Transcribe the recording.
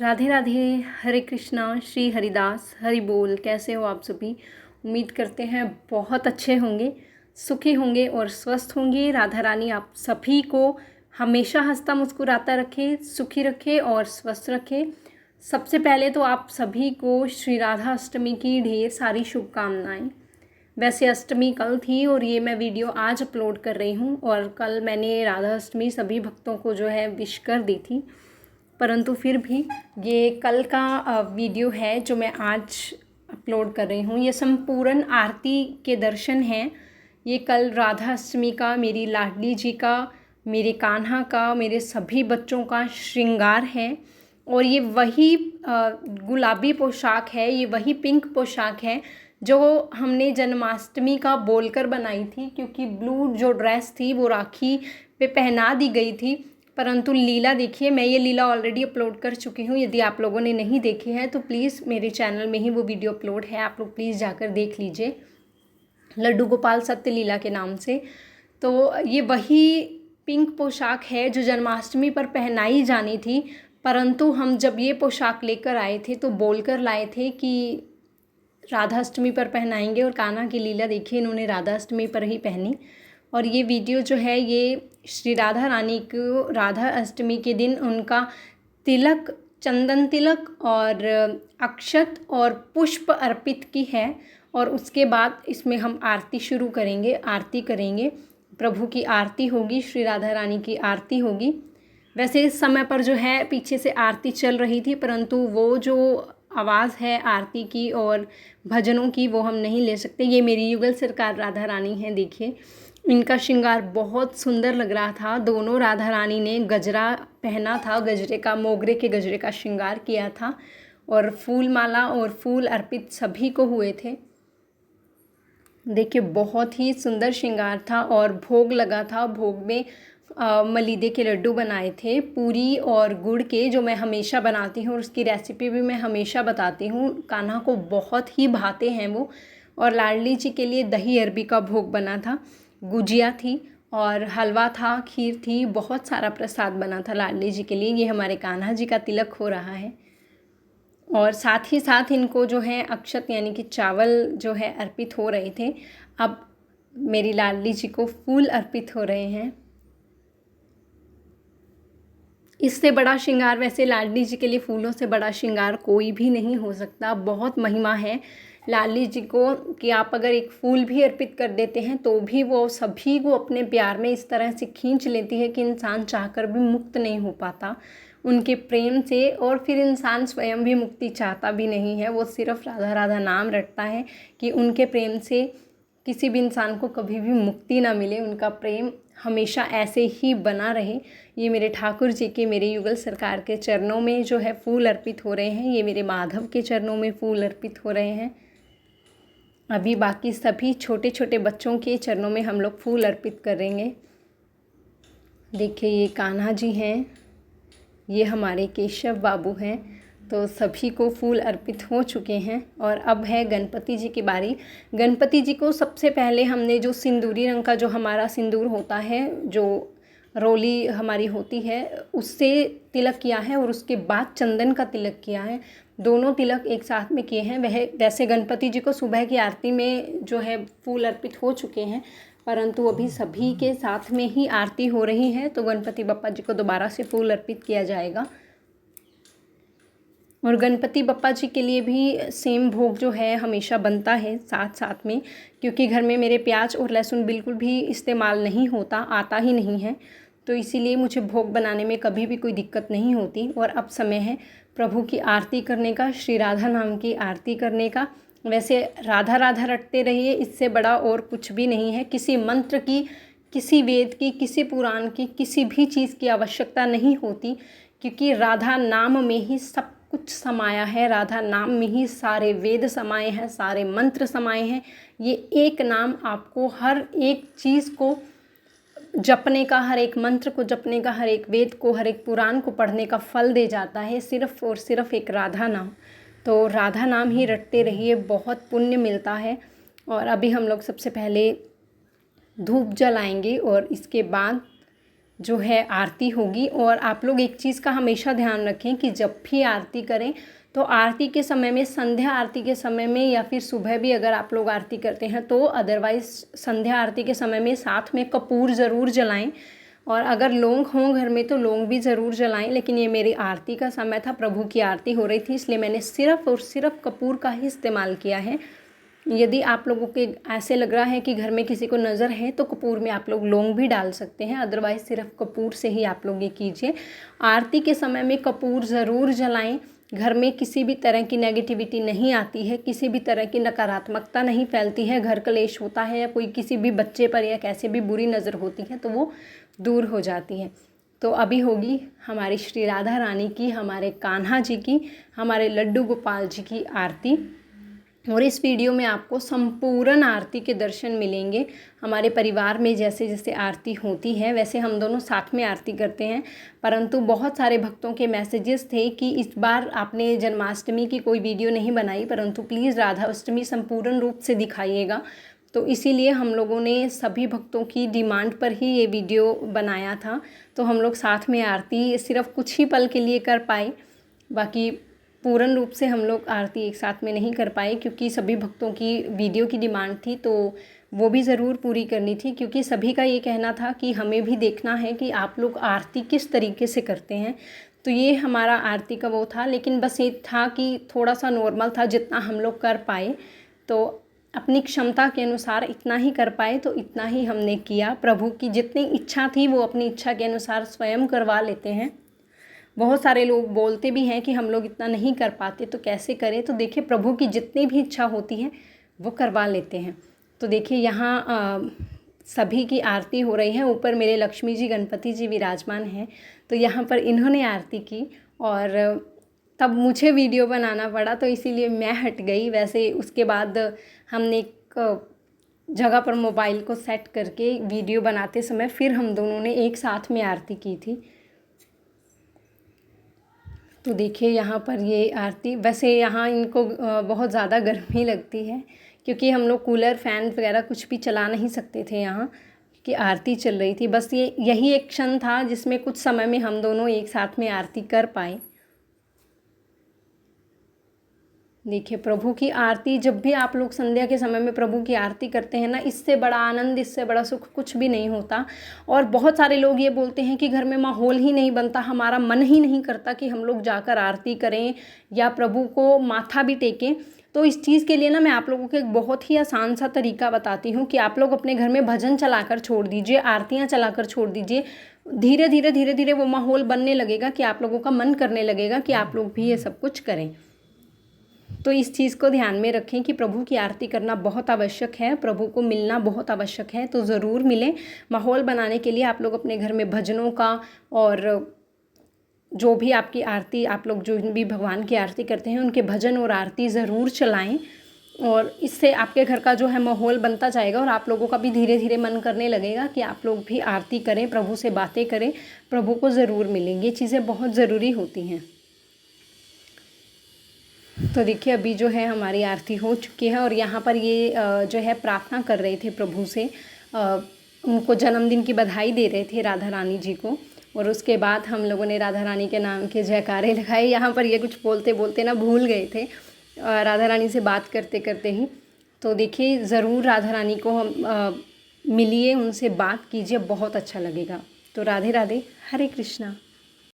राधे राधे। हरे कृष्णा। श्री हरिदास हरि बोल। कैसे हो आप सभी? उम्मीद करते हैं बहुत अच्छे होंगे, सुखी होंगे और स्वस्थ होंगे। राधा रानी आप सभी को हमेशा हंसता मुस्कुराता रखे, सुखी रखे और स्वस्थ रखे। सबसे पहले तो आप सभी को श्री राधा अष्टमी की ढेर सारी शुभकामनाएं। वैसे अष्टमी कल थी और ये मैं वीडियो आज अपलोड कर रही हूँ, और कल मैंने राधा अष्टमी सभी भक्तों को जो है विश कर दी थी, परंतु फिर भी ये कल का वीडियो है जो मैं आज अपलोड कर रही हूँ। ये संपूर्ण आरती के दर्शन हैं। ये कल राधा अष्टमी का, मेरी लाडली जी का, मेरे कान्हा का, मेरे सभी बच्चों का श्रृंगार है। और ये वही गुलाबी पोशाक है, ये वही पिंक पोशाक है जो हमने जन्माष्टमी का बोलकर बनाई थी, क्योंकि ब्लू जो ड्रेस थी वो राखी पे पहना दी गई थी। परंतु लीला देखिए, मैं ये लीला ऑलरेडी अपलोड कर चुकी हूँ। यदि आप लोगों ने नहीं देखी है तो प्लीज़ मेरे चैनल में ही वो वीडियो अपलोड है, आप लोग प्लीज़ जाकर देख लीजिए, लड्डू गोपाल सत्य लीला के नाम से। तो ये वही पिंक पोशाक है जो जन्माष्टमी पर पहनाई जानी थी, परंतु हम जब ये पोशाक लेकर आए थे तो बोलकर लाए थे कि राधा अष्टमी पर पहनाएंगे। और कान्हा की लीला देखिए, इन्होंने राधा अष्टमी पर ही पहनी। और ये वीडियो जो है ये श्री राधा रानी को राधा अष्टमी के दिन उनका तिलक, चंदन तिलक और अक्षत और पुष्प अर्पित की है। और उसके बाद इसमें हम आरती शुरू करेंगे, आरती करेंगे, प्रभु की आरती होगी, श्री राधा रानी की आरती होगी। वैसे इस समय पर जो है पीछे से आरती चल रही थी, परंतु वो जो आवाज़ है आरती की और भजनों की वो हम नहीं ले सकते। ये मेरी युगल सरकार राधा रानी है, देखिए इनका श्रृंगार बहुत सुंदर लग रहा था। दोनों राधा रानी ने गजरा पहना था, गजरे का, मोगरे के गजरे का श्रृंगार किया था, और फूल माला और फूल अर्पित सभी को हुए थे। देखिए बहुत ही सुंदर श्रृंगार था और भोग लगा था। भोग में मलीदे के लड्डू बनाए थे, पूरी और गुड़ के, जो मैं हमेशा बनाती हूँ और उसकी रेसिपी भी मैं हमेशा बताती हूँ। कान्हा को बहुत ही भाते हैं वो। और लाडली जी के लिए दही अरबी का भोग बना था, गुजिया थी और हलवा था, खीर थी, बहुत सारा प्रसाद बना था लाडली जी के लिए। ये हमारे कान्हा जी का तिलक हो रहा है। और साथ ही साथ इनको जो है अक्षत यानी कि चावल जो है अर्पित हो रहे थे। अब मेरी लाडली जी को फूल अर्पित हो रहे हैं। इससे बड़ा श्रृंगार, वैसे लाडली जी के लिए फूलों से बड़ा श्रृंगार कोई भी नहीं हो सकता। बहुत महिमा है लाडली जी को कि आप अगर एक फूल भी अर्पित कर देते हैं तो भी वो सभी को अपने प्यार में इस तरह से खींच लेती है कि इंसान चाहकर भी मुक्त नहीं हो पाता उनके प्रेम से। और फिर इंसान स्वयं भी मुक्ति चाहता भी नहीं है, वो सिर्फ राधा राधा नाम रटता है कि उनके प्रेम से किसी भी इंसान को कभी भी मुक्ति ना मिले, उनका प्रेम हमेशा ऐसे ही बना रहे। ये मेरे ठाकुर जी के, मेरे युगल सरकार के चरणों में जो है फूल अर्पित हो रहे हैं। ये मेरे माधव के चरणों में फूल अर्पित हो रहे हैं। अभी बाकी सभी छोटे छोटे बच्चों के चरणों में हम लोग फूल अर्पित करेंगे। देखिए ये कान्हा जी हैं, ये हमारे केशव बाबू हैं। तो सभी को फूल अर्पित हो चुके हैं। और अब है गणपति जी की बारी। गणपति जी को सबसे पहले हमने जो सिंदूरी रंग का जो हमारा सिंदूर होता है, जो रोली हमारी होती है, उससे तिलक किया है और उसके बाद चंदन का तिलक किया है। दोनों तिलक एक साथ में किए हैं। वैसे गणपति जी को सुबह की आरती में जो है फूल अर्पित हो चुके हैं, परंतु अभी सभी के साथ में ही आरती हो रही है, तो गणपति बप्पा जी को दोबारा से फूल अर्पित किया जाएगा। और गणपति बप्पा जी के लिए भी सेम भोग जो है हमेशा बनता है साथ साथ में, क्योंकि घर में मेरे प्याज और लहसुन बिल्कुल भी इस्तेमाल नहीं होता, आता ही नहीं है, तो इसीलिए मुझे भोग बनाने में कभी भी कोई दिक्कत नहीं होती। और अब समय है प्रभु की आरती करने का, श्री राधा नाम की आरती करने का। वैसे राधा राधा रटते रहिए, इससे बड़ा और कुछ भी नहीं है। किसी मंत्र की, किसी वेद की, किसी पुराण की, किसी भी चीज़ की आवश्यकता नहीं होती, क्योंकि राधा नाम में ही सब कुछ समाया है। राधा नाम में ही सारे वेद समाये हैं, सारे मंत्र समाये हैं। ये एक नाम आपको हर एक चीज़ को जपने का, हर एक मंत्र को जपने का, हर एक वेद को, हर एक पुराण को पढ़ने का फल दे जाता है, सिर्फ और सिर्फ एक राधा नाम। तो राधा नाम ही रटते रहिए, बहुत पुण्य मिलता है। और अभी हम लोग सबसे पहले धूप जलाएंगे और इसके बाद जो है आरती होगी। और आप लोग एक चीज़ का हमेशा ध्यान रखें कि जब भी आरती करें तो आरती के समय में, संध्या आरती के समय में या फिर सुबह भी अगर आप लोग आरती करते हैं तो अदरवाइज़ संध्या आरती के समय में साथ में कपूर ज़रूर जलाएं। और अगर लौंग हों घर में तो लौंग भी ज़रूर जलाएं। लेकिन ये मेरी आरती का समय था, प्रभु की आरती हो रही थी, इसलिए मैंने सिर्फ़ और सिर्फ कपूर का ही इस्तेमाल किया है। यदि आप लोगों के ऐसे लग रहा है कि घर में किसी को नज़र है तो कपूर में आप लोग लौंग भी डाल सकते हैं, अदरवाइज़ सिर्फ कपूर से ही आप लोग ये कीजिए। आरती के समय में कपूर ज़रूर जलाएं। घर में किसी भी तरह की नेगेटिविटी नहीं आती है, किसी भी तरह की नकारात्मकता नहीं फैलती है, घर कलेश होता है या कोई किसी भी बच्चे पर या कैसे भी बुरी नज़र होती है तो वो दूर हो जाती है। तो अभी होगी हमारी श्री राधा रानी की, हमारे कान्हा जी की, हमारे लड्डू गोपाल जी की आरती। और इस वीडियो में आपको संपूर्ण आरती के दर्शन मिलेंगे। हमारे परिवार में जैसे जैसे आरती होती है वैसे हम दोनों साथ में आरती करते हैं, परंतु बहुत सारे भक्तों के मैसेजेस थे कि इस बार आपने जन्माष्टमी की कोई वीडियो नहीं बनाई, परंतु प्लीज़ राधा अष्टमी संपूर्ण रूप से दिखाइएगा। तो इसीलिए हम लोगों ने सभी भक्तों की डिमांड पर ही ये वीडियो बनाया था। तो हम लोग साथ में आरती सिर्फ कुछ ही पल के लिए कर पाए, बाकी पूर्ण रूप से हम लोग आरती एक साथ में नहीं कर पाए क्योंकि सभी भक्तों की वीडियो की डिमांड थी, तो वो भी ज़रूर पूरी करनी थी। क्योंकि सभी का ये कहना था कि हमें भी देखना है कि आप लोग आरती किस तरीके से करते हैं। तो ये हमारा आरती का वो था, लेकिन बस ये था कि थोड़ा सा नॉर्मल था, जितना हम लोग कर पाए तो अपनी क्षमता के अनुसार इतना ही कर पाए तो इतना ही हमने किया। प्रभु की जितनी इच्छा थी वो अपनी इच्छा के अनुसार स्वयं करवा लेते हैं। बहुत सारे लोग बोलते भी हैं कि हम लोग इतना नहीं कर पाते तो कैसे करें, तो देखिए प्रभु की जितनी भी इच्छा होती है वो करवा लेते हैं। तो देखिए यहाँ सभी की आरती हो रही है। ऊपर मेरे लक्ष्मी जी गणपति जी विराजमान हैं, तो यहाँ पर इन्होंने आरती की और तब मुझे वीडियो बनाना पड़ा तो इसीलिए मैं हट गई। वैसे उसके बाद हमने एक जगह पर मोबाइल को सेट करके वीडियो बनाते समय फिर हम दोनों ने एक साथ में आरती की थी। तो देखिए यहाँ पर ये आरती, वैसे यहाँ इनको बहुत ज़्यादा गर्मी लगती है क्योंकि हम लोग कूलर फ़ैन वगैरह कुछ भी चला नहीं सकते थे यहाँ, कि आरती चल रही थी। बस यही एक क्षण था जिसमें कुछ समय में हम दोनों एक साथ में आरती कर पाए। देखिए प्रभु की आरती, जब भी आप लोग संध्या के समय में प्रभु की आरती करते हैं ना, इससे बड़ा आनंद, इससे बड़ा सुख कुछ भी नहीं होता। और बहुत सारे लोग ये बोलते हैं कि घर में माहौल ही नहीं बनता, हमारा मन ही नहीं करता कि हम लोग जाकर आरती करें या प्रभु को माथा भी टेकें। तो इस चीज़ के लिए ना मैं आप लोगों को एक बहुत ही आसान सा तरीका बताती हूँ कि आप लोग अपने घर में भजन चलाकर छोड़ दीजिए, आरतियाँ चलाकर छोड़ दीजिए। धीरे धीरे धीरे धीरे वो माहौल बनने लगेगा कि आप लोगों का मन करने लगेगा कि आप लोग भी ये सब कुछ करें। तो इस चीज़ को ध्यान में रखें कि प्रभु की आरती करना बहुत आवश्यक है, प्रभु को मिलना बहुत आवश्यक है। तो ज़रूर मिलें। माहौल बनाने के लिए आप लोग अपने घर में भजनों का और जो भी आपकी आरती, आप लोग जो भी भगवान की आरती करते हैं उनके भजन और आरती ज़रूर चलाएं। और इससे आपके घर का जो है माहौल बनता जाएगा और आप लोगों का भी धीरे धीरे मन करने लगेगा कि आप लोग भी आरती करें, प्रभु से बातें करें, प्रभु को ज़रूर मिलेंगे। ये चीज़ें बहुत ज़रूरी होती हैं। तो देखिए अभी जो है हमारी आरती हो चुकी है और यहाँ पर ये जो है प्रार्थना कर रहे थे प्रभु से, उनको जन्मदिन की बधाई दे रहे थे राधा रानी जी को। और उसके बाद हम लोगों ने राधा रानी के नाम के जयकारे लगाए। यहाँ पर ये कुछ बोलते बोलते ना भूल गए थे राधा रानी से बात करते करते ही। तो देखिए ज़रूर राधा रानी को हम मिलिए, उनसे बात कीजिए, बहुत अच्छा लगेगा। तो राधे राधे, हरे कृष्णा।